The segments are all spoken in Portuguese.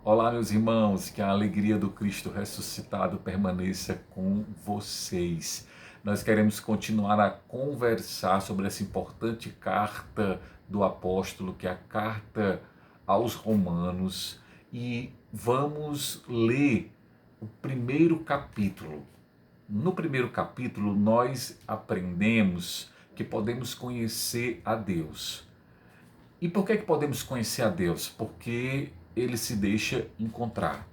Olá, meus irmãos, que a alegria do Cristo ressuscitado permaneça com vocês. Nós queremos continuar a conversar sobre essa importante carta do apóstolo, que é a carta aos Romanos, e vamos ler o primeiro capítulo. No primeiro capítulo, nós aprendemos que podemos conhecer a Deus. E por que podemos conhecer a Deus? Porque ele se deixa encontrar,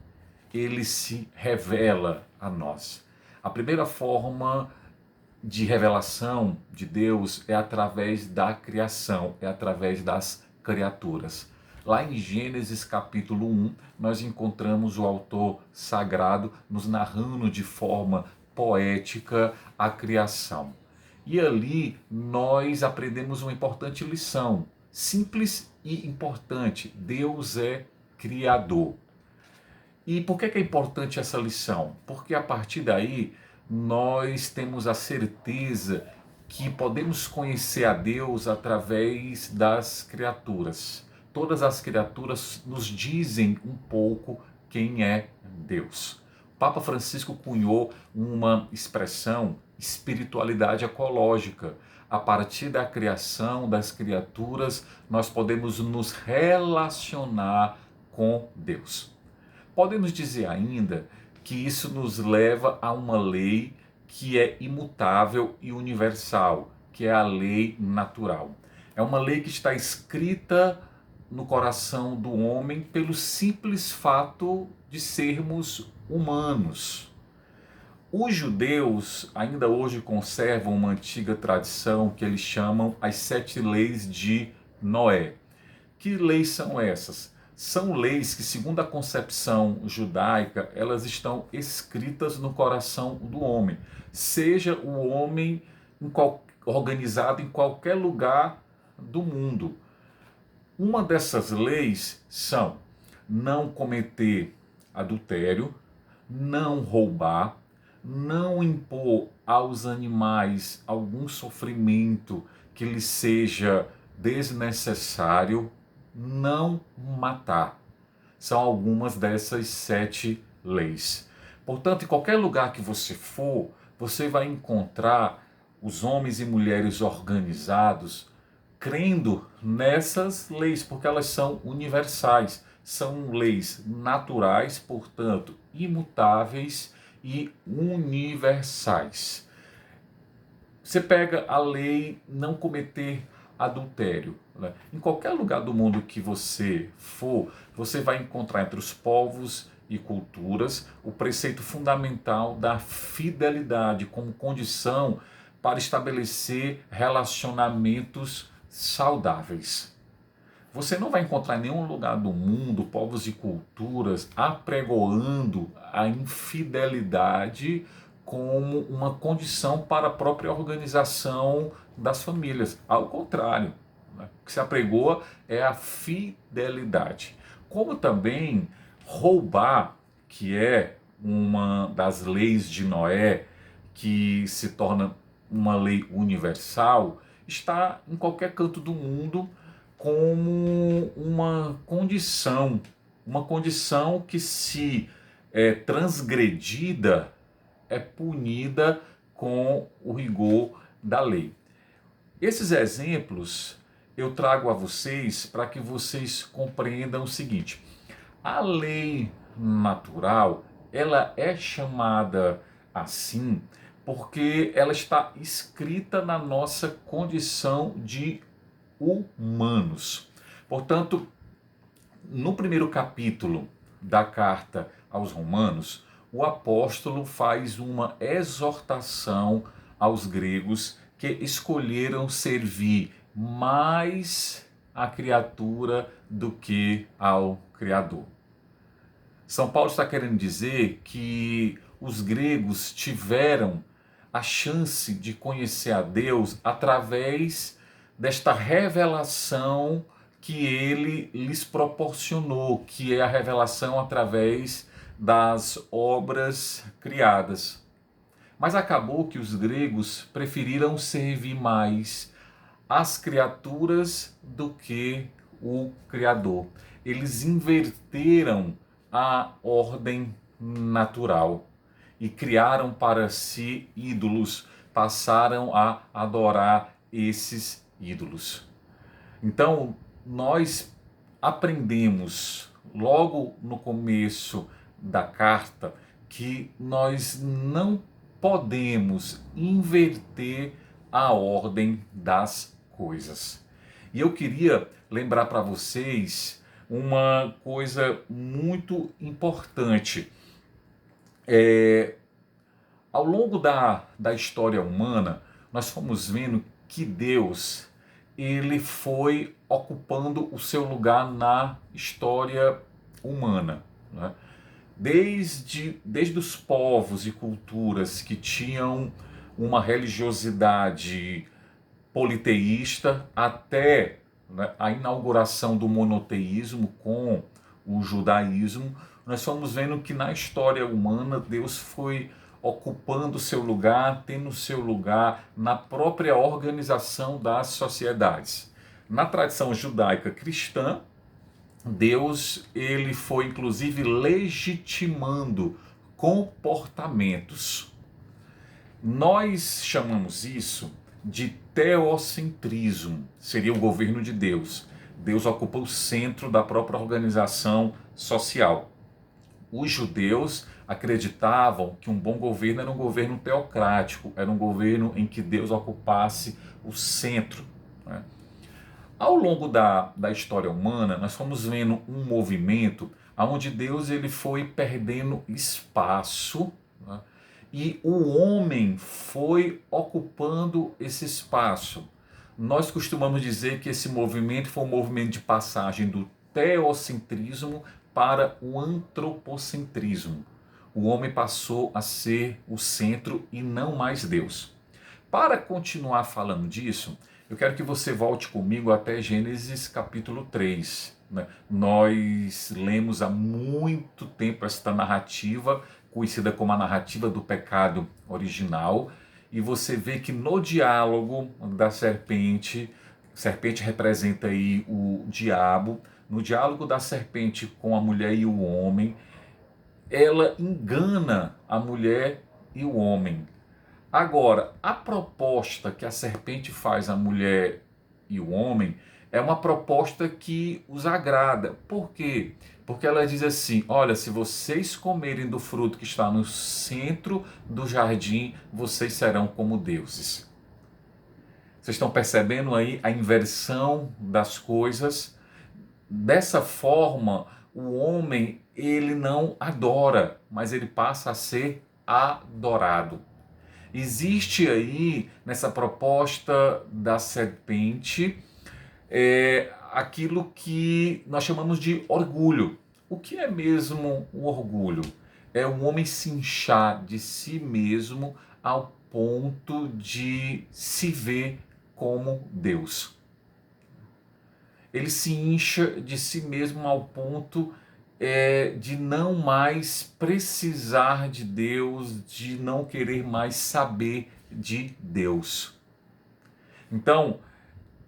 ele se revela a nós. A primeira forma de revelação de Deus é através da criação, é através das criaturas. Lá em Gênesis capítulo 1, nós encontramos o autor sagrado nos narrando de forma poética a criação. E ali nós aprendemos uma importante lição, simples e importante: Deus é criador. E por que é importante essa lição? Porque a partir daí nós temos a certeza que podemos conhecer a Deus através das criaturas. Todas as criaturas nos dizem um pouco quem é Deus. O Papa Francisco cunhou uma expressão, espiritualidade ecológica. A partir da criação das criaturas, nós podemos nos relacionar com Deus. Podemos dizer ainda que isso nos leva a uma lei que é imutável e universal, que é a lei natural. É uma lei que está escrita no coração do homem pelo simples fato de sermos humanos. Os judeus ainda hoje conservam uma antiga tradição que eles chamam as 7 leis de Noé. Que leis são essas? São leis que, segundo a concepção judaica, elas estão escritas no coração do homem. Seja o homem organizado em qualquer lugar do mundo. Uma dessas leis são não cometer adultério, não roubar, não impor aos animais algum sofrimento que lhes seja desnecessário, não matar. São algumas dessas 7 leis. Portanto, em qualquer lugar que você for, você vai encontrar os homens e mulheres organizados crendo nessas leis, porque elas são universais, são leis naturais, portanto, imutáveis e universais. Você pega a lei não cometer adultério. Né? Em qualquer lugar do mundo que você for, você vai encontrar entre os povos e culturas o preceito fundamental da fidelidade como condição para estabelecer relacionamentos saudáveis. Você não vai encontrar em nenhum lugar do mundo povos e culturas apregoando a infidelidade como uma condição para a própria organização das famílias. Ao contrário, né? O que se apregoa é a fidelidade. Como também roubar, que é uma das leis de Noé, que se torna uma lei universal, está em qualquer canto do mundo como uma condição que, se é transgredida, é punida com o rigor da lei. Esses exemplos eu trago a vocês para que vocês compreendam o seguinte: a lei natural, ela é chamada assim porque ela está escrita na nossa condição de humanos. Portanto, no primeiro capítulo da carta aos Romanos, o apóstolo faz uma exortação aos gregos que escolheram servir mais à criatura do que ao Criador. São Paulo está querendo dizer que os gregos tiveram a chance de conhecer a Deus através desta revelação que ele lhes proporcionou, que é a revelação através das obras criadas. Mas acabou que os gregos preferiram servir mais as criaturas do que o Criador. Eles inverteram a ordem natural e criaram para si ídolos, passaram a adorar esses ídolos. Então, nós aprendemos logo no começo da carta que nós não podemos inverter a ordem das coisas. E eu queria lembrar para vocês uma coisa muito importante. Ao longo da história humana, nós fomos vendo que Deus ele foi ocupando o seu lugar na história humana, né? Desde os povos e culturas que tinham uma religiosidade politeísta até, né, a inauguração do monoteísmo com o judaísmo, nós fomos vendo que na história humana Deus foi ocupando seu lugar, tendo seu lugar na própria organização das sociedades. Na tradição judaica cristã, Deus ele foi inclusive legitimando comportamentos. Nós chamamos isso de teocentrismo, seria o governo de Deus. Deus ocupa o centro da própria organização social. Os judeus acreditavam que um bom governo era um governo teocrático, era um governo em que Deus ocupasse o centro, né? Ao longo da história humana, nós fomos vendo um movimento onde Deus ele foi perdendo espaço, né? E o homem foi ocupando esse espaço. Nós costumamos dizer que esse movimento foi um movimento de passagem do teocentrismo para o antropocentrismo. O homem passou a ser o centro e não mais Deus. Para continuar falando disso, eu quero que você volte comigo até Gênesis capítulo 3. Né? Nós lemos há muito tempo esta narrativa, conhecida como a narrativa do pecado original, e você vê que no diálogo da serpente representa aí o diabo, no diálogo da serpente com a mulher e o homem, ela engana a mulher e o homem. Agora, a proposta que a serpente faz à mulher e o homem é uma proposta que os agrada. Por quê? Porque ela diz assim: olha, se vocês comerem do fruto que está no centro do jardim, vocês serão como deuses. Vocês estão percebendo aí a inversão das coisas? Dessa forma, o homem ele não adora, mas ele passa a ser adorado. Existe aí, nessa proposta da serpente, aquilo que nós chamamos de orgulho. O que é mesmo o orgulho? É o homem se inchar de si mesmo ao ponto de se ver como Deus. Ele se incha de si mesmo ao ponto de não mais precisar de Deus, de não querer mais saber de Deus. Então,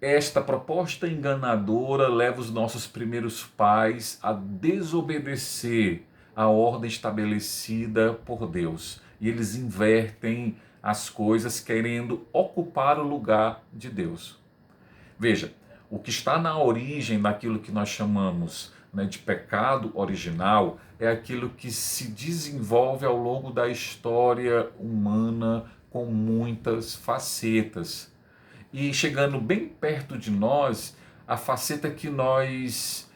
esta proposta enganadora leva os nossos primeiros pais a desobedecer a ordem estabelecida por Deus. E eles invertem as coisas querendo ocupar o lugar de Deus. Veja, o que está na origem daquilo que nós chamamos, né, de pecado original é aquilo que se desenvolve ao longo da história humana com muitas facetas. E chegando bem perto de nós, a faceta que nós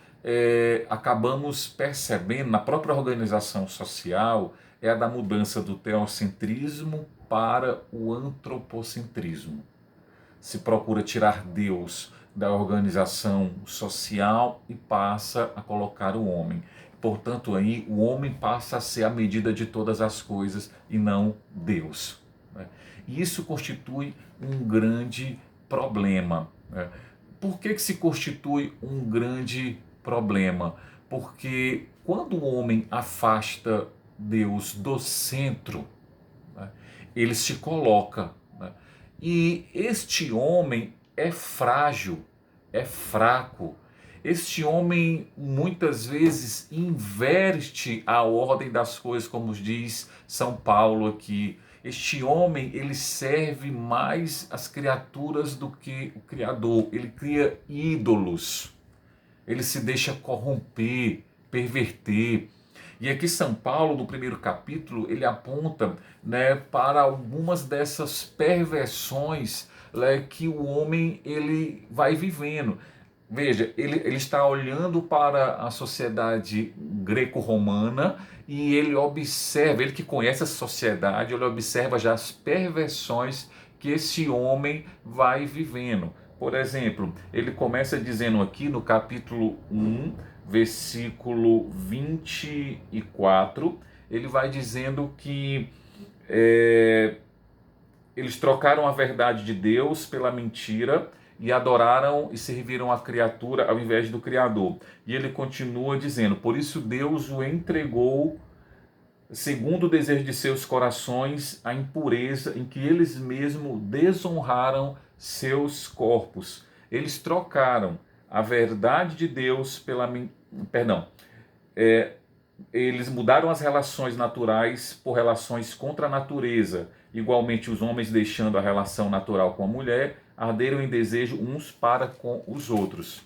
acabamos percebendo na própria organização social é a da mudança do teocentrismo para o antropocentrismo. Se procura tirar Deus da organização social e passa a colocar o homem. Portanto, aí o homem passa a ser a medida de todas as coisas e não Deus, né? E isso constitui um grande problema, né? Por que se constitui um grande problema? Porque quando o homem afasta Deus do centro, né, ele se coloca, né? E este homem é frágil, é fraco, Este homem muitas vezes inverte a ordem das coisas, como diz São Paulo aqui. Este homem, ele serve mais as criaturas do que o Criador. Ele cria ídolos. Ele se deixa corromper, perverter. E aqui São Paulo, no primeiro capítulo, ele aponta, né, para algumas dessas perversões, né, que o homem ele vai vivendo. Veja, ele está olhando para a sociedade greco-romana e ele observa, ele que conhece a sociedade, ele observa já as perversões que esse homem vai vivendo. Por exemplo, ele começa dizendo aqui no capítulo 1, versículo 24, ele vai dizendo que eles trocaram a verdade de Deus pela mentira e adoraram e serviram a criatura ao invés do Criador. E ele continua dizendo: por isso Deus o entregou, segundo o desejo de seus corações, a impureza em que eles mesmos desonraram seus corpos. Eles trocaram a verdade de Deus pela... Perdão. Eles mudaram as relações naturais por relações contra a natureza. Igualmente, os homens, deixando a relação natural com a mulher, arderam em desejo uns para com os outros.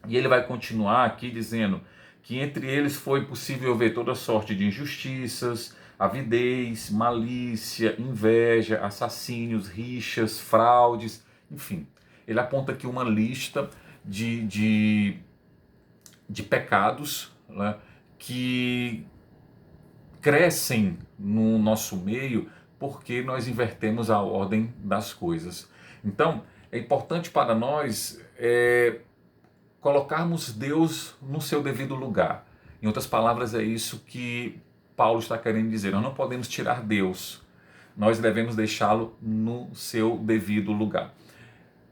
E ele vai continuar aqui dizendo que entre eles foi possível ver toda sorte de injustiças, avidez, malícia, inveja, assassínios, rixas, fraudes, enfim. Ele aponta aqui uma lista de pecados, né, que crescem no nosso meio porque nós invertemos a ordem das coisas. Então, é importante para nós colocarmos Deus no seu devido lugar. Em outras palavras, é isso que Paulo está querendo dizer. Nós não podemos tirar Deus, nós devemos deixá-lo no seu devido lugar.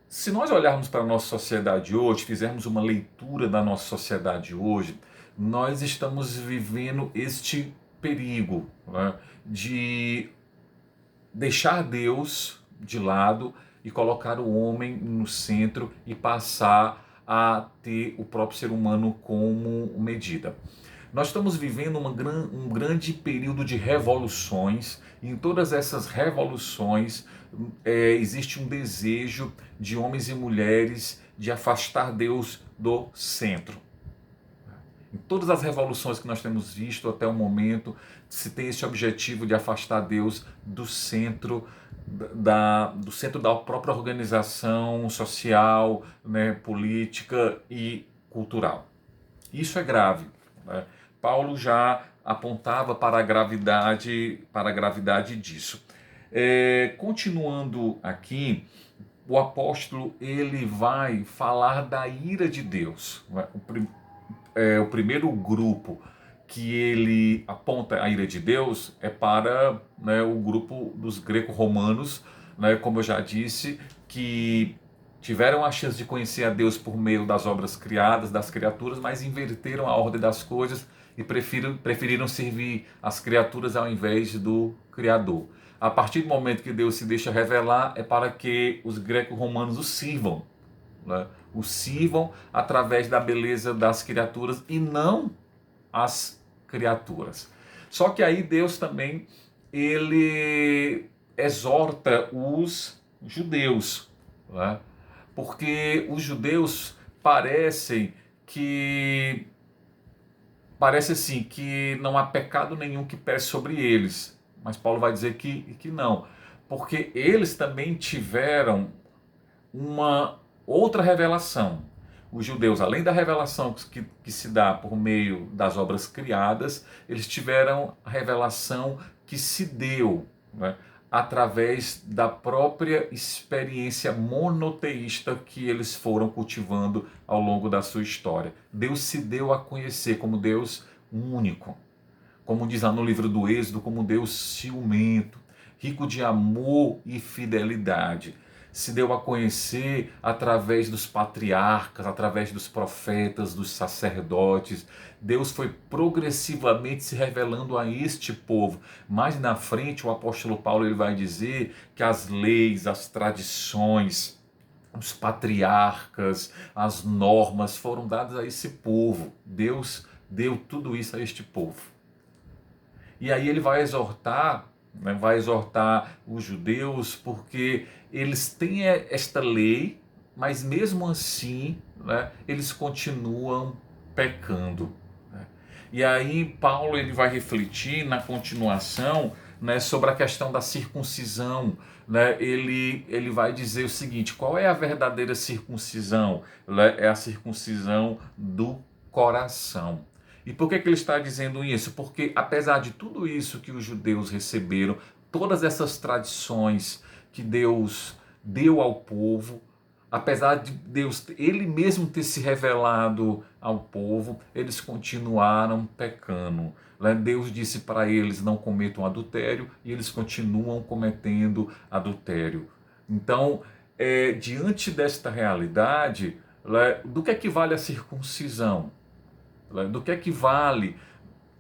Se nós olharmos para a nossa sociedade hoje, fizermos uma leitura da nossa sociedade hoje, nós estamos vivendo este perigo, né, de deixar Deus de lado e colocar o homem no centro e passar a ter o próprio ser humano como medida. Nós estamos vivendo um grande período de revoluções, e em todas essas revoluções existe um desejo de homens e mulheres de afastar Deus do centro. Em todas as revoluções que nós temos visto até o momento, se tem esse objetivo de afastar Deus do centro da própria organização social, né, política e cultural. Isso é grave, né? Paulo já apontava para a gravidade disso. Continuando aqui, o apóstolo ele vai falar da ira de Deus. O primeiro grupo que ele aponta a ira de Deus é para, né, o grupo dos greco-romanos, né, como eu já disse, que tiveram a chance de conhecer a Deus por meio das obras criadas, das criaturas, mas inverteram a ordem das coisas e preferiram servir as criaturas ao invés do Criador. A partir do momento que Deus se deixa revelar, é para que os greco-romanos o sirvam, né? O sirvam através da beleza das criaturas e não as criaturas. Só que aí Deus também ele exorta os judeus, né? Porque os judeus parece assim que não há pecado nenhum que pese sobre eles, mas Paulo vai dizer que não, porque eles também tiveram uma outra revelação. Os judeus, além da revelação que se dá por meio das obras criadas, eles tiveram a revelação que se deu, né, através da própria experiência monoteísta que eles foram cultivando ao longo da sua história. Deus se deu a conhecer como Deus único, como diz lá no livro do Êxodo, como Deus ciumento, rico de amor e fidelidade. Se deu a conhecer através dos patriarcas, através dos profetas, dos sacerdotes. Deus foi progressivamente se revelando a este povo. Mais na frente, o apóstolo Paulo ele vai dizer que as leis, as tradições, os patriarcas, as normas foram dadas a esse povo. Deus deu tudo isso a este povo. E aí ele vai exortar, né, vai exortar os judeus, porque eles têm esta lei, mas mesmo assim, né, eles continuam pecando. Né? E aí Paulo ele vai refletir na continuação, né, sobre a questão da circuncisão. Né? Ele vai dizer o seguinte: qual é a verdadeira circuncisão? Né? É a circuncisão do coração. E por que ele está dizendo isso? Porque apesar de tudo isso que os judeus receberam, todas essas tradições que Deus deu ao povo, apesar de Deus ele mesmo ter se revelado ao povo, eles continuaram pecando. Deus disse para eles: não cometam adultério, e eles continuam cometendo adultério. Então, diante desta realidade, do que vale a circuncisão? Do que vale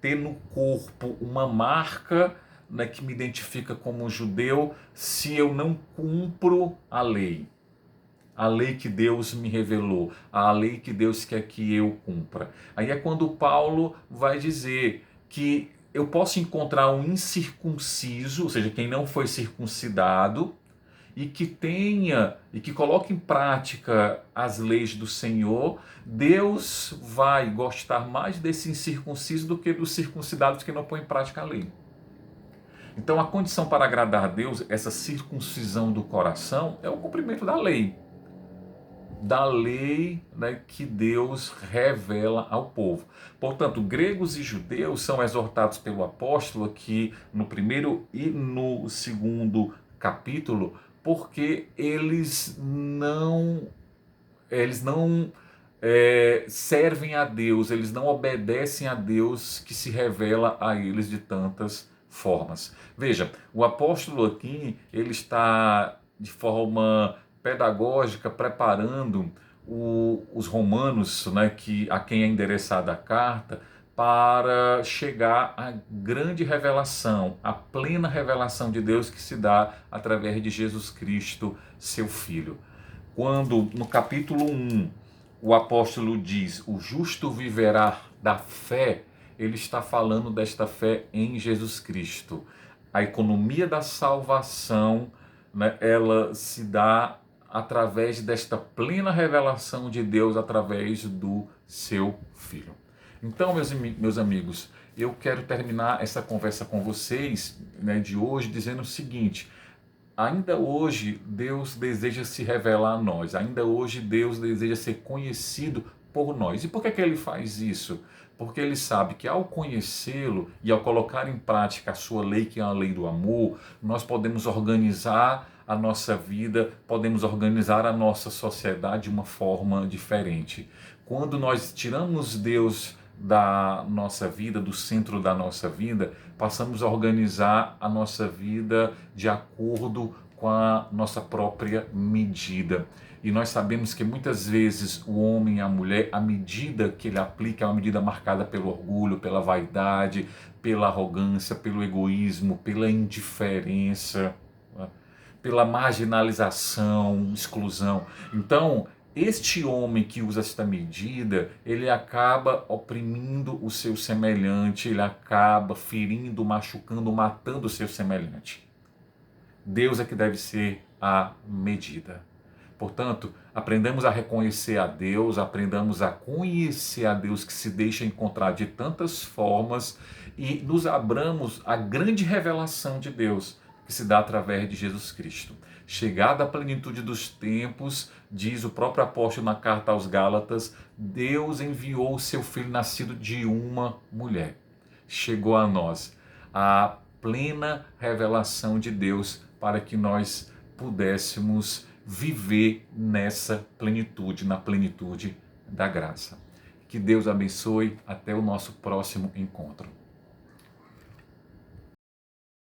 ter no corpo uma marca, né, que me identifica como judeu, se eu não cumpro a lei? A lei que Deus me revelou, a lei que Deus quer que eu cumpra. Aí é quando Paulo vai dizer que eu posso encontrar um incircunciso, ou seja, quem não foi circuncidado, e que tenha e que coloque em prática as leis do Senhor. Deus vai gostar mais desse incircunciso do que dos circuncidados que não põem em prática a lei. Então a condição para agradar a Deus, essa circuncisão do coração, é o cumprimento da lei. Da lei, né, que Deus revela ao povo. Portanto, gregos e judeus são exortados pelo apóstolo aqui no primeiro e no segundo capítulo, porque eles não servem a Deus, eles não obedecem a Deus que se revela a eles de tantas formas. Veja, o apóstolo aqui ele está de forma pedagógica preparando os romanos, né, a quem é endereçada a carta, para chegar à grande revelação, à plena revelação de Deus que se dá através de Jesus Cristo, seu Filho. Quando no capítulo 1 o apóstolo diz: o justo viverá da fé, ele está falando desta fé em Jesus Cristo. A economia da salvação, né, ela se dá através desta plena revelação de Deus através do seu Filho. Então, meus amigos, eu quero terminar essa conversa com vocês, né, de hoje dizendo o seguinte: ainda hoje Deus deseja se revelar a nós, ainda hoje Deus deseja ser conhecido por nós. E por que ele faz isso? Porque ele sabe que ao conhecê-lo e ao colocar em prática a sua lei, que é a lei do amor, nós podemos organizar a nossa vida, podemos organizar a nossa sociedade de uma forma diferente. Quando nós tiramos Deus da nossa vida, do centro da nossa vida, passamos a organizar a nossa vida de acordo com a nossa própria medida. E nós sabemos que muitas vezes o homem e a mulher, a medida que ele aplica é uma medida marcada pelo orgulho, pela vaidade, pela arrogância, pelo egoísmo, pela indiferença, né? Pela marginalização, exclusão. Então, este homem que usa esta medida, ele acaba oprimindo o seu semelhante, ele acaba ferindo, machucando, matando o seu semelhante. Deus é que deve ser a medida. Portanto, aprendamos a reconhecer a Deus, aprendamos a conhecer a Deus que se deixa encontrar de tantas formas e nos abramos à grande revelação de Deus que se dá através de Jesus Cristo. Chegada a plenitude dos tempos, diz o próprio apóstolo na carta aos Gálatas, Deus enviou o seu Filho nascido de uma mulher. Chegou a nós a plena revelação de Deus para que nós pudéssemos viver nessa plenitude, na plenitude da graça. Que Deus abençoe. Até o nosso próximo encontro.